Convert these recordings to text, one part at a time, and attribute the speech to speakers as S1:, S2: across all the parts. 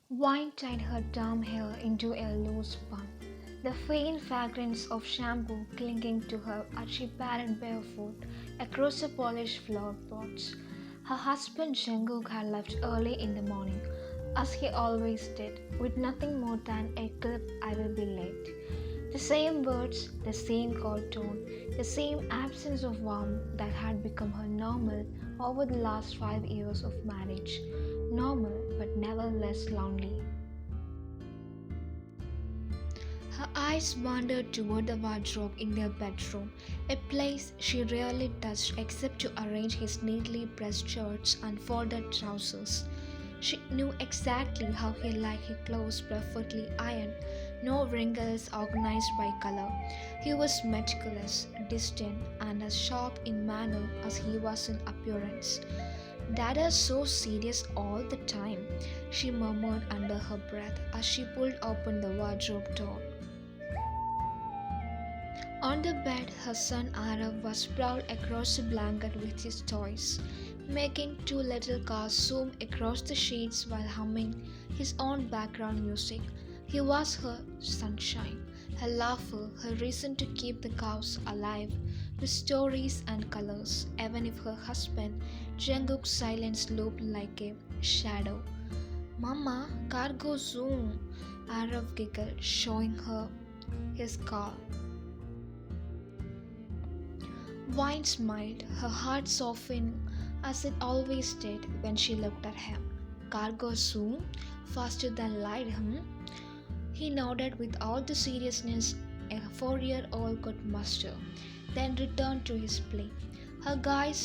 S1: Wine tied her damp hair into a loose bun, the faint fragrance of shampoo clinging to her as she padded barefoot across the polished floorboards. Her husband Jungkook had left early in the morning, as he always did, with nothing more than a clip "I will be late." The same words, the same cold tone, the same absence of warmth that had become her normal over the last 5 years of marriage. Normal, but never less lonely. Her eyes wandered toward the wardrobe in their bedroom, a place she rarely touched except to arrange his neatly pressed shirts and folded trousers. She knew exactly how he liked his clothes perfectly ironed, no wrinkles organized by color. He was meticulous, distant, and as sharp in manner as he was in appearance. "Dada's so serious all the time," she murmured under her breath as she pulled open the wardrobe door. On the bed, her son Arav was sprawled across the blanket with his toys, making two little cars zoom across the sheets while humming his own background music. He was her sunshine, her laughter, her reason to keep the cows alive with stories and colors, even if her husband Jungkook's silence looped like a shadow. "Mama, car go zoom," Arav giggled, showing her his car. Vine smiled, her heart softened as it always did when she looked at him. "Cargo soon? Faster than light, hmm?" He nodded with all the seriousness a 4-year-old could muster, then returned to his play. Her gaze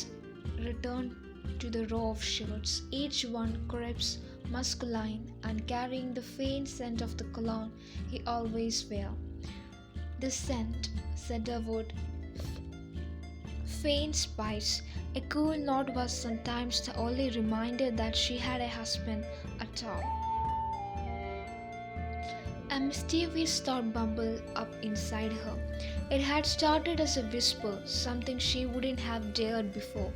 S1: returned to the row of shirts, each one crisp, masculine, and carrying the faint scent of the cologne he always wore. The scent, cedarwood, faint spice, a cool note was sometimes the only reminder that she had a husband at all. A mischievous thought bubbled up inside her. It had started as a whisper, something she wouldn't have dared before,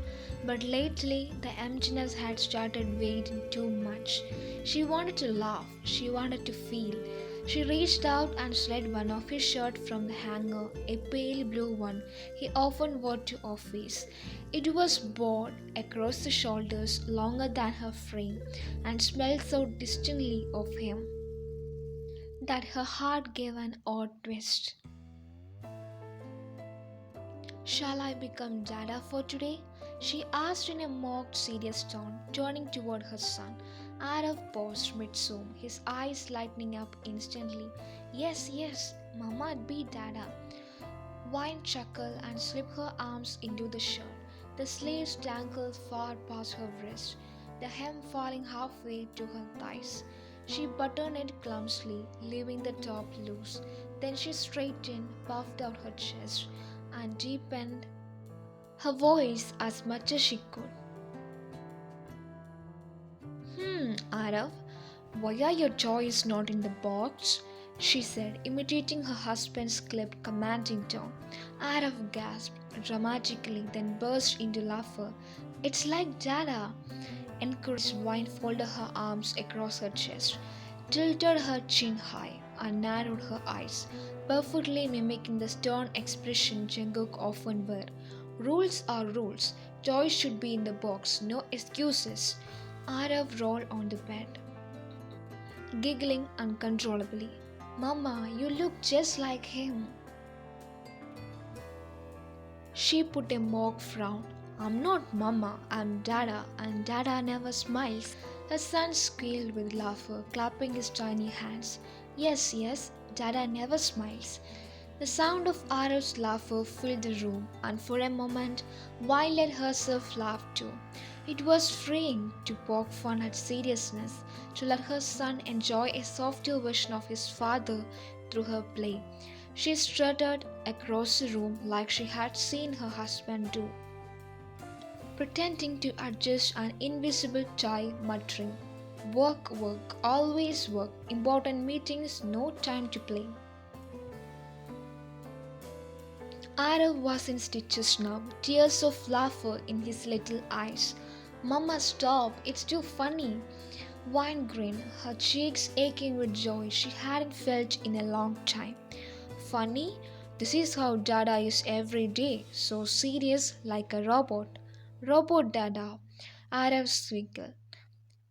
S1: but lately the emptiness had started weighing too much. She wanted to laugh, she wanted to feel. She reached out and slid one of his shirts from the hanger, a pale blue one he often wore to office. It was bowed across the shoulders, longer than her frame, and smelled so distinctly of him that her heart gave an odd twist. "Shall I become Dada for today?" she asked in a mock serious tone, turning toward her son. Arav paused mid-zoom, his eyes lighting up instantly. "Yes, yes, Mama'd be Dada." Vine chuckled and slipped her arms into the shirt. The sleeves dangled far past her wrist, the hem falling halfway to her thighs. She buttoned it clumsily, leaving the top loose. Then she straightened, puffed out her chest, and deepened her voice as much as she could. Arav, why are your toys not in the box?" she said, imitating her husband's clipped, commanding tone. Arav gasped dramatically, then burst into laughter. "It's like Dada," encouraged. Vine folded her arms across her chest, tilted her chin high, and narrowed her eyes, perfectly mimicking the stern expression Jungkook often wore. "Rules are rules. Toys should be in the box, no excuses." Arav rolled on the bed, giggling uncontrollably. "Mama, you look just like him." She put a mock frown. "I'm not Mama, I'm Dada, and Dada never smiles." Her son squealed with laughter, clapping his tiny hands. "Yes, yes, Dada never smiles." The sound of Arav's laughter filled the room, and for a moment Vi let herself laugh too. It was freeing to poke fun at seriousness, to let her son enjoy a softer version of his father through her play. She strutted across the room like she had seen her husband do, pretending to adjust an invisible tie, muttering, "Work, work, always work, important meetings, no time to play." Arav was in stitches now, tears of laughter in his little eyes. "Mama, stop, it's too funny." Wine grinned, her cheeks aching with joy she hadn't felt in a long time. Funny, this is how Dada is every day, so serious like a robot. Robot Dada, Arab squeaked,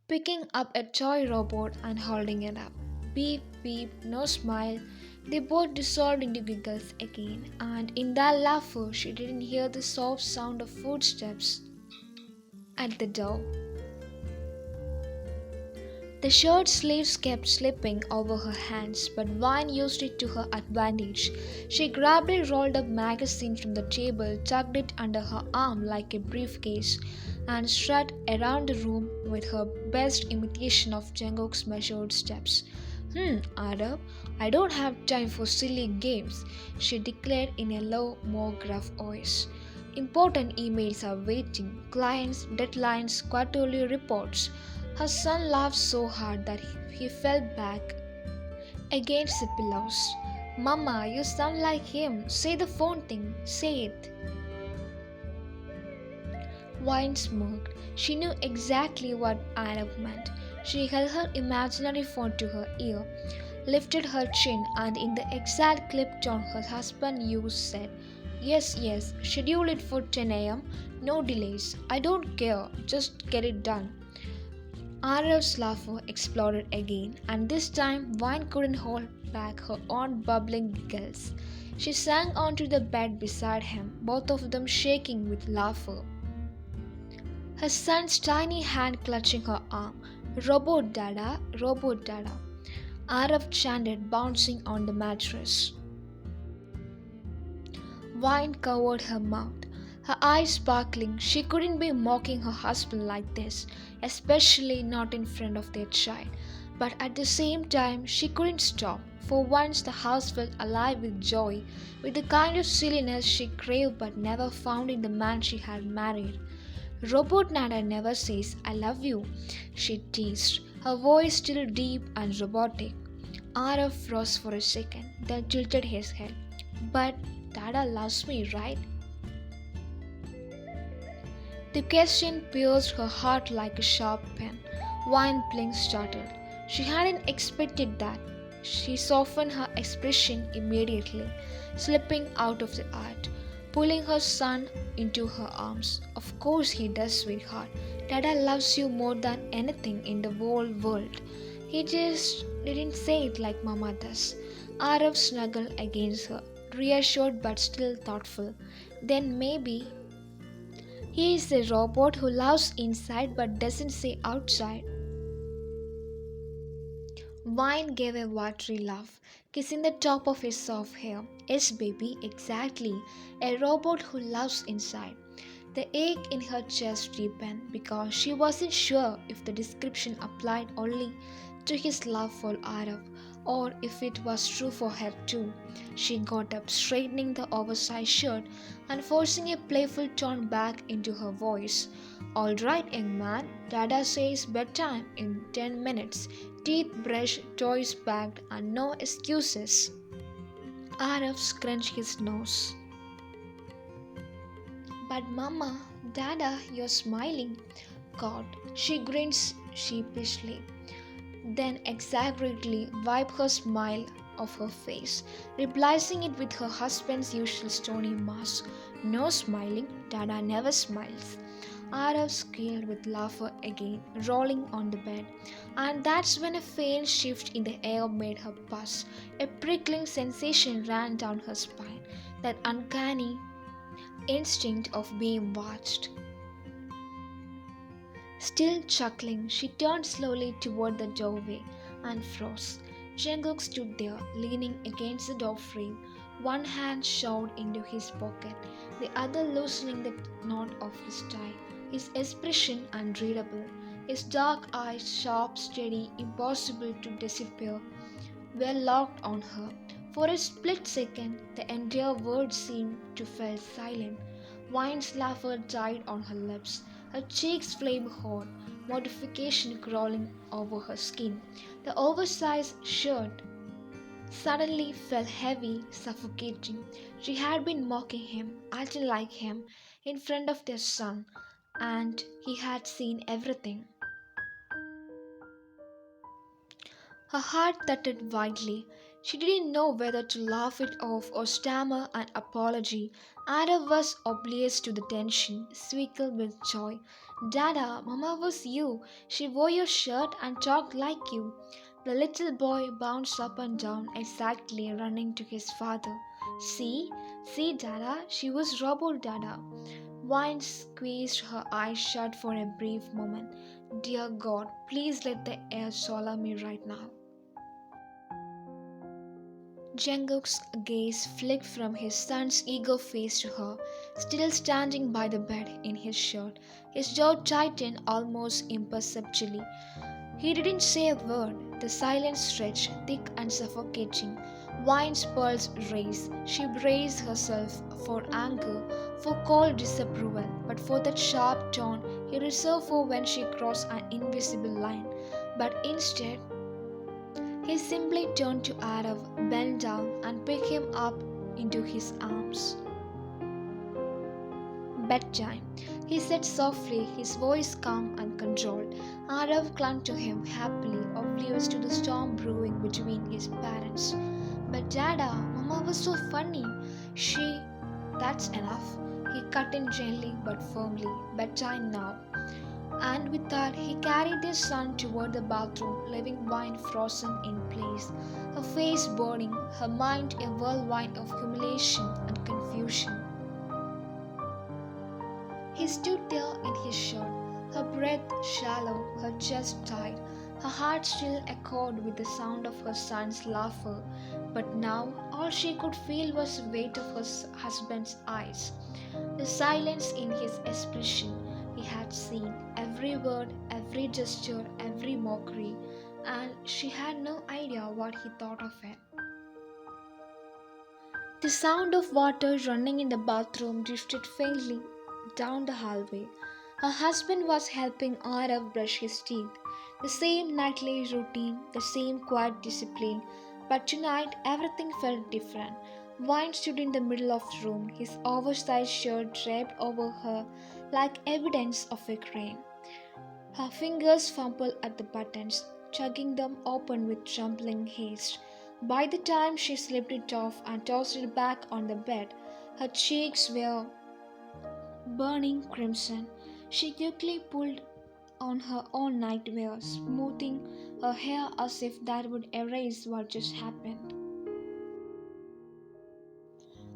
S1: picking up a toy robot and holding it up. Beep, beep, no smile. They both dissolved into giggles again, and in that laughter, she didn't hear the soft sound of footsteps at the door. The shirt sleeves kept slipping over her hands, but Vine used it to her advantage. She grabbed a rolled up magazine from the table, tucked it under her arm like a briefcase, and strutted around the room with her best imitation of Jungkook's measured steps. Arab, I don't have time for silly games, she declared in a low, more gruff voice. Important emails are waiting, clients, deadlines, quarterly reports. Her son laughed so hard that he fell back against the pillows. Mama, you sound like him. Say the phone thing. Say it. Wine smirked. She knew exactly what Arab meant. She held her imaginary phone to her ear, lifted her chin, and in the exact clip tone her husband used, said, Yes, yes, schedule it for 10 a.m. No delays. I don't care. Just get it done. Araf's laughter exploded again, and this time Vine couldn't hold back her own bubbling giggles. She sank onto the bed beside him, both of them shaking with laughter. Her son's tiny hand clutching her arm. Robot Dada, Robot Dada. Araf chanted, bouncing on the mattress. Wine covered her mouth, her eyes sparkling. She couldn't be mocking her husband like this, especially not in front of their child. But at the same time, she couldn't stop. For once, the house felt alive with joy, with the kind of silliness she craved but never found in the man she had married. Robot Nada never says, I love you, she teased, her voice still deep and robotic. Araf froze for a second, then tilted his head. But Dada loves me, right? The question pierced her heart like a sharp pen. Wine blinked startled. She hadn't expected that. She softened her expression immediately, slipping out of the art, pulling her son into her arms. Of course he does, sweetheart. Dada loves you more than anything in the whole world. He just didn't say it like Mama does. Arav snuggled against her, reassured but still thoughtful. Then maybe he is a robot who loves inside but doesn't say outside. Vine gave a watery laugh, kissing the top of his soft hair. Yes, baby, exactly. A robot who loves inside. The ache in her chest deepened because she wasn't sure if the description applied only to his love for Arav or if it was true for her too. She got up, straightening the oversized shirt and forcing a playful tone back into her voice. All right, young man, Dada says bedtime in 10 minutes. Teeth brushed, toys packed, and no excuses. Arav scrunched his nose. But Mama, Dada, you're smiling. God, she grins sheepishly, then exaggeratedly wiped her smile off her face, replacing it with her husband's usual stony mask. No smiling, Dada never smiles. Arav squealed with laughter again, rolling on the bed. And that's when a faint shift in the air made her pulse. A prickling sensation ran down her spine, that uncanny instinct of being watched. Still chuckling, she turned slowly toward the doorway and froze. Jungkook stood there, leaning against the door frame, one hand shoved into his pocket, the other loosening the knot of his tie. His expression unreadable, his dark eyes sharp, steady, impossible to disappear, were locked on her. For a split second, the entire world seemed to fall silent. Wine's laughter died on her lips. Her cheeks flamed hot, mortification crawling over her skin. The oversized shirt suddenly felt heavy, suffocating. She had been mocking him, acting like him, in front of their son, and he had seen everything. Her heart thudded wildly. She didn't know whether to laugh it off or stammer an apology. Ada was oblivious to the tension, swickled with joy. Dada, Mama was you. She wore your shirt and talked like you. The little boy bounced up and down excitedly, running to his father. See, see, Dada, she was Robot Dada. Wine squeezed her eyes shut for a brief moment. Dear God, please let the air swallow me right now. Jungkook's gaze flicked from his son's eager face to her, still standing by the bed in his shirt. His jaw tightened almost imperceptibly. He didn't say a word. The silence stretched, thick and suffocating. Wine's pulse raised. She braced herself for anger, for cold disapproval, but for that sharp tone he reserved for when she crossed an invisible line. But instead, he simply turned to Arav, bent down, and picked him up into his arms. Bedtime, he said softly, his voice calm and controlled. Arav clung to him happily, oblivious to the storm brewing between his parents. But Dada, Mama was so funny. She. That's enough. He cut in gently but firmly. Bedtime now. And with that, he carried his son toward the bathroom, leaving Wine frozen in place, her face burning, her mind a whirlwind of humiliation and confusion. He stood there in his shirt, her breath shallow, her chest tight. Her heart still echoed with the sound of her son's laughter, but now all she could feel was the weight of her husband's eyes, the silence in his expression. He had seen every word, every gesture, every mockery, and she had no idea what he thought of it. The sound of water running in the bathroom drifted faintly down the hallway. Her husband was helping Arav brush his teeth. The same nightly routine, the same quiet discipline, but tonight everything felt different. Wine stood in the middle of the room, his oversized shirt draped over her like evidence of a crime. Her fingers fumbled at the buttons, tugging them open with trembling haste. By the time she slipped it off and tossed it back on the bed, her cheeks were burning crimson. She quickly pulled on her own nightwear, smoothing her hair as if that would erase what just happened.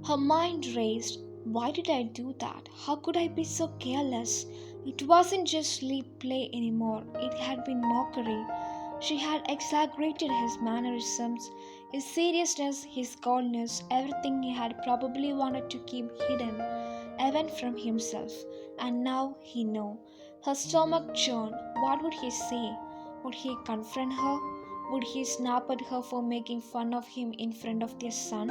S1: Her mind raced. Why did I do that? How could I be so careless? It wasn't just sleep play anymore, it had been mockery. She had exaggerated his mannerisms, his seriousness, his coldness, everything he had probably wanted to keep hidden, even from himself. And now he knew. Her stomach churned. What would he say? Would he confront her? Would he snap at her for making fun of him in front of their son?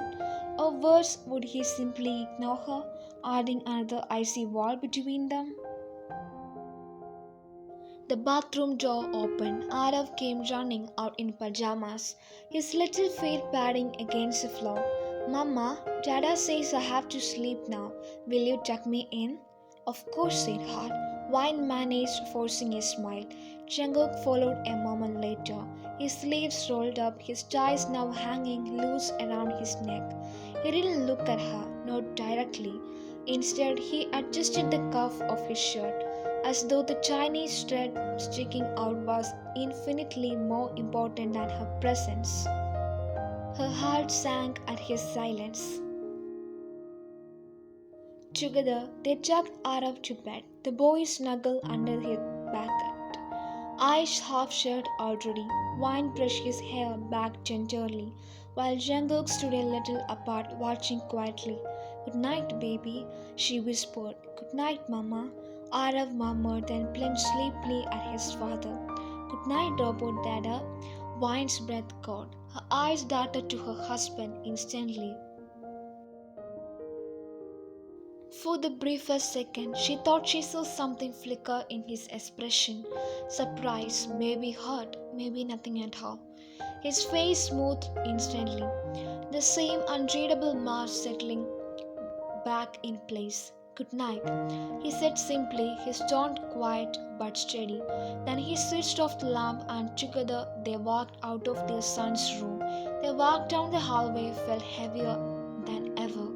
S1: Or worse, would he simply ignore her, adding another icy wall between them? The bathroom door opened. Arav came running out in pajamas, his little feet padding against the floor. Mama, Dada says I have to sleep now. Will you tuck me in? Of course, sweetheart. Wine managed, forcing a smile. Jungkook followed a moment later, his sleeves rolled up, his ties now hanging loose around his neck. He didn't look at her, not directly. Instead, he adjusted the cuff of his shirt, as though the tiny thread sticking out was infinitely more important than her presence. Her heart sank at his silence. Together, they tucked Arav to bed. The boy snuggled under his blanket, eyes half shut already. Wine brushed his hair back tenderly, while Jungkook stood a little apart, watching quietly. Good night, baby, she whispered. Good night, Mama, Arav murmured, then blinked sleepily at his father. Good night, Robot Dada. Wine's breath caught. Her eyes darted to her husband instantly. For the briefest second, she thought she saw something flicker in his expression. Surprise, maybe hurt, maybe nothing at all. His face smoothed instantly, the same unreadable mask settling back in place. "Good night," he said simply, his tone quiet but steady. Then he switched off the lamp and together they walked out of their son's room. Their walk down the hallway felt heavier than ever.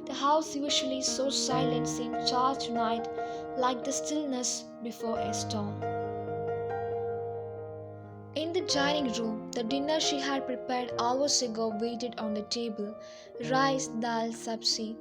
S1: The house, usually so silent, seemed charged tonight like the stillness before a storm. In the dining room, the dinner she had prepared hours ago waited on the table. Rice, dal, sabzi,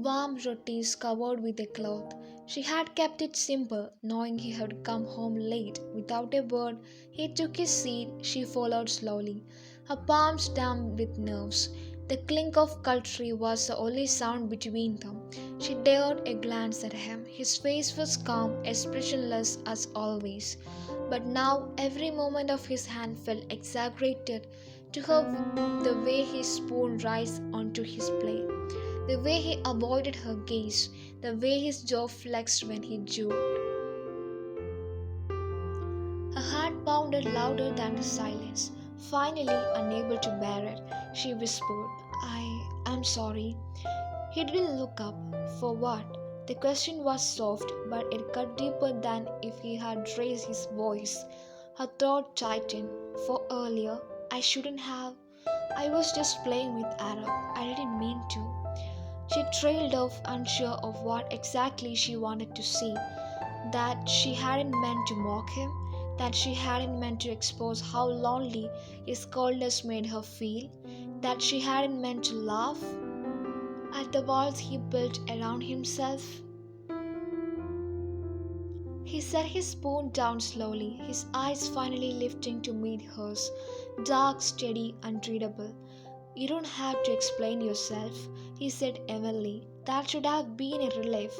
S1: warm rotis covered with a cloth. She had kept it simple, knowing he had come home late. Without a word, he took his seat. She followed slowly, her palms damp with nerves. The clink of cutlery was the only sound between them. She dared a glance at him. His face was calm, expressionless as always. But now every movement of his hand felt exaggerated to her, the way he spooned rice onto his plate, the way he avoided her gaze, the way his jaw flexed when he chewed. Her heart pounded louder than the silence. Finally, unable to bear it, she whispered, "I am sorry." He didn't look up. For what? The question was soft, but it cut deeper than if he had raised his voice. Her throat tightened. For earlier, "I shouldn't have. I was just playing with Arab. I didn't mean to." She trailed off, unsure of what exactly she wanted to say. That she hadn't meant to mock him, that she hadn't meant to expose how lonely his coldness made her feel, that she hadn't meant to laugh at the walls he built around himself. He set his spoon down slowly, his eyes finally lifting to meet hers, dark, steady, unreadable. "You don't have to explain yourself," he said evenly. That should have been a relief,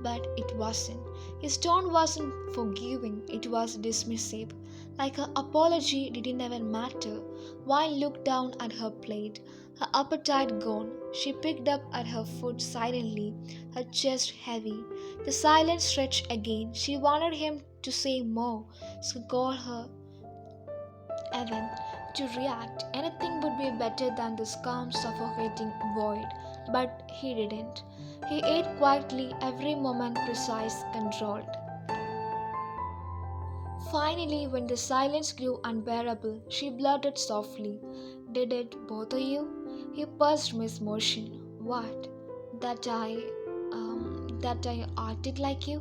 S1: but it wasn't. His tone wasn't forgiving, it was dismissive, like her apology didn't even matter. Wine looked down at her plate, her appetite gone. She picked up at her food silently, her chest heavy. The silence stretched again. She wanted him to say more, to call her Evan, to react. Anything would be better than this calm, suffocating void. But he didn't. He ate quietly, every moment precise, controlled. Finally, when the silence grew unbearable, she blurted softly, "Did it bother you?" He paused his motion. "What? That I acted like you?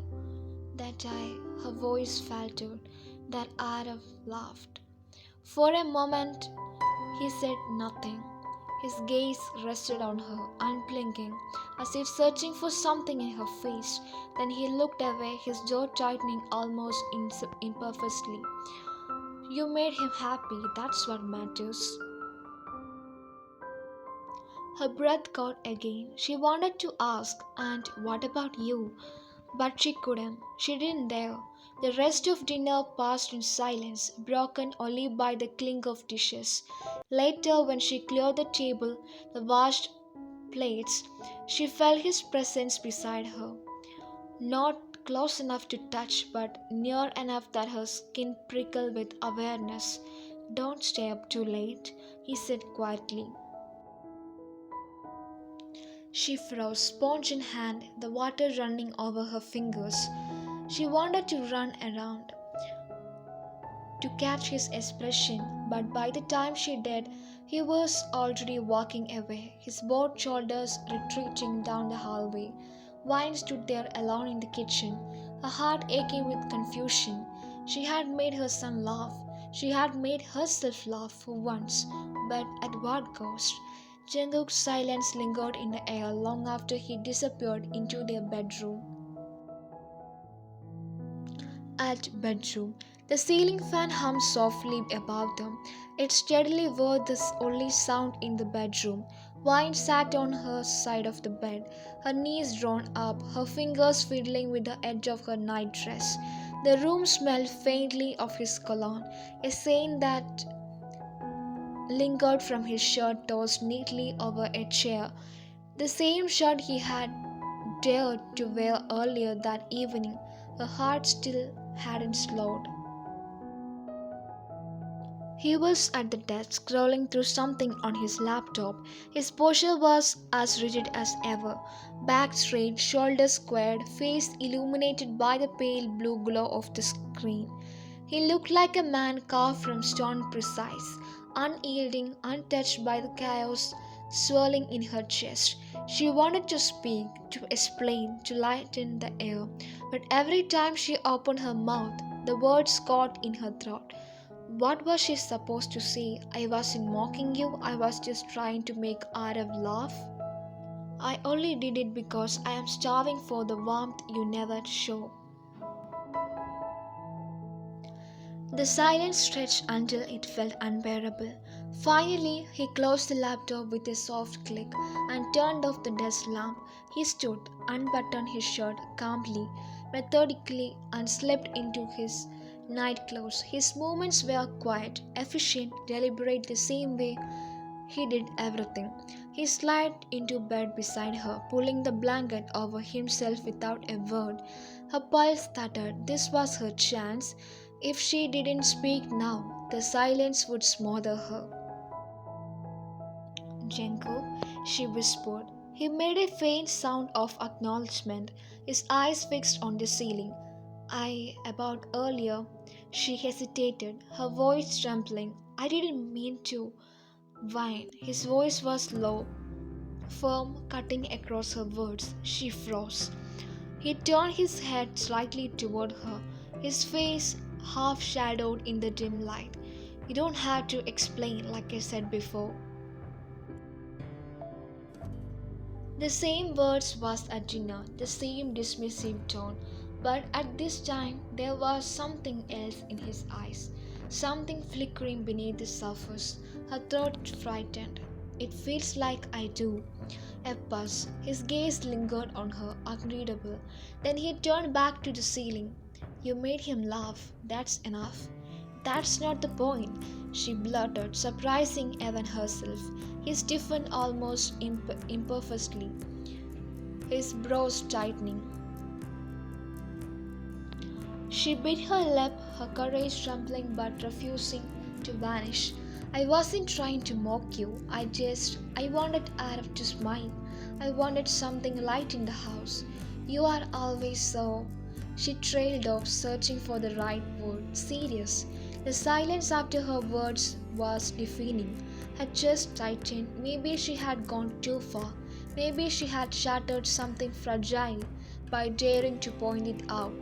S1: That I..." Her voice faltered. That Arab laughed. For a moment, he said nothing. His gaze rested on her, unblinking, as if searching for something in her face. Then he looked away, his jaw tightening almost imperfectly. "You made him happy, that's what matters." Her breath caught again. She wanted to ask, "And what about you?" But she couldn't. She didn't dare. The rest of dinner passed in silence, broken only by the clink of dishes. Later, when she cleared the table, the washed plates, she felt his presence beside her. Not close enough to touch, but near enough that her skin prickled with awareness. "Don't stay up too late," he said quietly. She froze, sponge in hand, the water running over her fingers. She wanted to run around, to catch his expression, but by the time she did, he was already walking away, his broad shoulders retreating down the hallway. Wine stood there alone in the kitchen, her heart aching with confusion. She had made her son laugh. She had made herself laugh for once, but at what cost? Jungkook's silence lingered in the air long after he disappeared into their bedroom. At bedroom, the ceiling fan hummed softly above them. It steadily was the only sound in the bedroom. Vine sat on her side of the bed, her knees drawn up, her fingers fiddling with the edge of her nightdress. The room smelled faintly of his cologne, a scent that lingered from his shirt tossed neatly over a chair. The same shirt he had dared to wear earlier that evening. Her heart still hadn't slowed. He was at the desk scrolling through something on his laptop. His posture was as rigid as ever. Back straight, shoulders squared, face illuminated by the pale blue glow of the screen. He looked like a man carved from stone, precise, unyielding, untouched by the chaos swirling in her chest. She wanted to speak, to explain, to lighten the air, but every time she opened her mouth, the words caught in her throat. What was she supposed to say? I wasn't mocking you, I was just trying to make Arav laugh. I only did it because I am starving for the warmth you never show. The silence stretched until it felt unbearable. Finally, he closed the laptop with a soft click and turned off the desk lamp. He stood, unbuttoned his shirt calmly, methodically, and slipped into his nightclothes. His movements were quiet, efficient, deliberate the same way he did everything. He slid into bed beside her, pulling the blanket over himself without a word. Her pulse stuttered. This was her chance. If she didn't speak now, the silence would smother her. Jungkook, she whispered. He made a faint sound of acknowledgement, his eyes fixed on the ceiling. About earlier, she hesitated, her voice trembling. I didn't mean to whine. His voice was low, firm, cutting across her words. She froze. He turned his head slightly toward her, his face half shadowed in the dim light. You don't have to explain, like I said before. The same words was at dinner, the same dismissive tone, but at this time there was something else in his eyes, something flickering beneath the surface. Her throat frightened. It feels like I do. A buzz. His gaze lingered on her, unreadable. Then he turned back to the ceiling. You made him laugh. That's enough. That's not the point, she blurted, surprising even herself. He stiffened almost imperfectly, his brows tightening. She bit her lip, her courage trembling but refusing to vanish. I wasn't trying to mock you. I wanted Arab to smile. I wanted something light in the house. You are always so. She trailed off, searching for the right word. Serious. The silence after her words was deafening. Her chest tightened. Maybe she had gone too far. Maybe she had shattered something fragile by daring to point it out.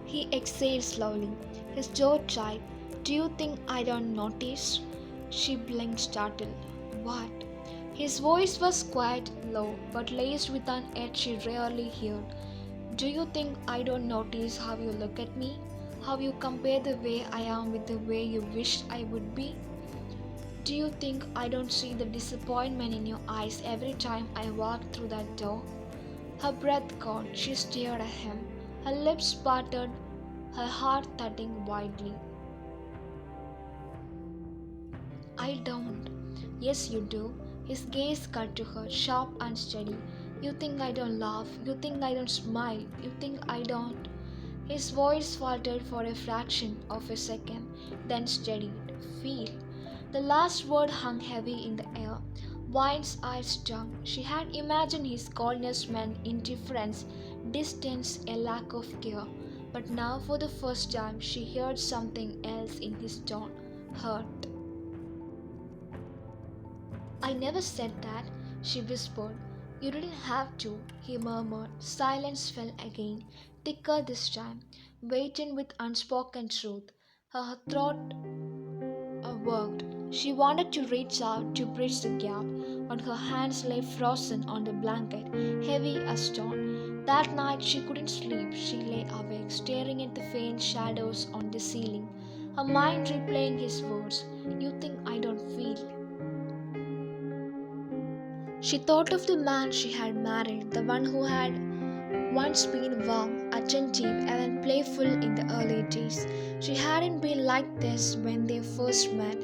S1: He exhaled slowly, his jaw tight. Do you think I don't notice? She blinked, startled. What? His voice was quite low, but laced with an edge she rarely heard. Do you think I don't notice how you look at me? How you compare the way I am with the way you wished I would be? Do you think I don't see the disappointment in your eyes every time I walk through that door? Her breath caught. She stared at him, her lips parted, her heart thudding wildly. I don't. Yes, you do. His gaze cut to her, sharp and steady. You think I don't laugh. You think I don't smile. You think I don't. His voice faltered for a fraction of a second, then steadied. Feel. The last word hung heavy in the air. Wine's eyes stung. She had imagined his coldness meant indifference, distance, a lack of care. But now, for the first time, she heard something else in his tone. Hurt. I never said that, she whispered. You didn't have to, he murmured. Silence fell again, thicker this time, weighted with unspoken truth. Her throat worked. She wanted to reach out to bridge the gap, but her hands lay frozen on the blanket, heavy as stone. That night she couldn't sleep. She lay awake, staring at the faint shadows on the ceiling, her mind replaying his words. You think I don't feel? She thought of the man she had married, the one who had once been warm, attentive, and playful in the early days. She hadn't been like this when they first met.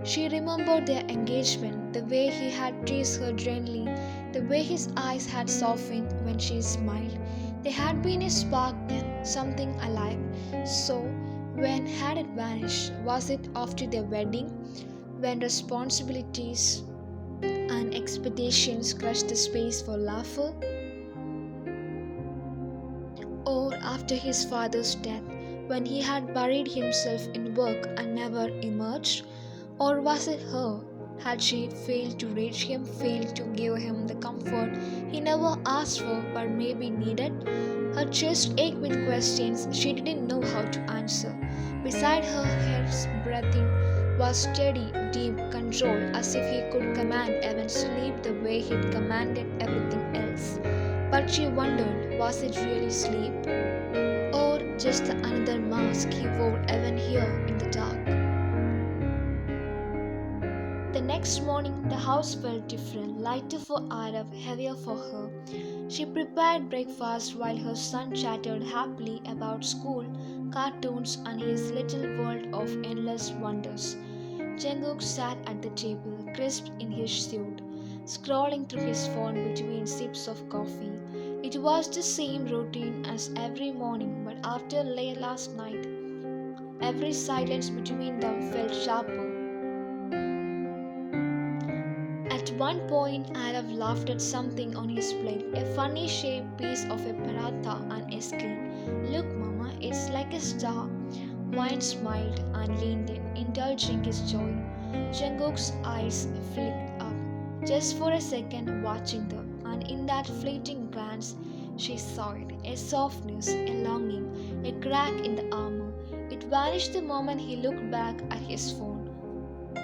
S1: She remembered their engagement, the way he had teased her gently, the way his eyes had softened when she smiled. There had been a spark then, something alive. So, When had it vanished? Was it after their wedding, when responsibilities and expectations crushed the space for laughter? Or after his father's death, when he had buried himself in work and never emerged? Or was it her? Had she failed to reach him, failed to give him the comfort he never asked for but maybe needed? Her chest ached with questions she didn't know how to answer. Beside her, his breathing was steady, deep, controlled, as if he could command even sleep the way he'd commanded everything else. But she wondered, was it really sleep? Or just another mask he wore even here in the dark? The next morning, the house felt different, lighter for Arab, heavier for her. She prepared breakfast while her son chattered happily about school, cartoons, and his little world of endless wonders. Jungkook sat at the table, crisp in his suit, scrolling through his phone between sips of coffee. It was the same routine as every morning, but after late last night, every silence between them felt sharper. At one point, Arab laughed at something on his plate, a funny shaped piece of a paratha, and exclaimed, "Look, Mama, it's like a star." Wine smiled and leaned in, indulging his joy. Jungkook's eyes flicked up, just for a second, watching them, and in that fleeting glance, she saw it, a softness, a longing, a crack in the armor. It vanished the moment he looked back at his phone,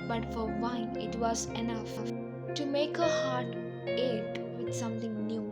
S1: but for wine it was enough to make her heart ache with something new.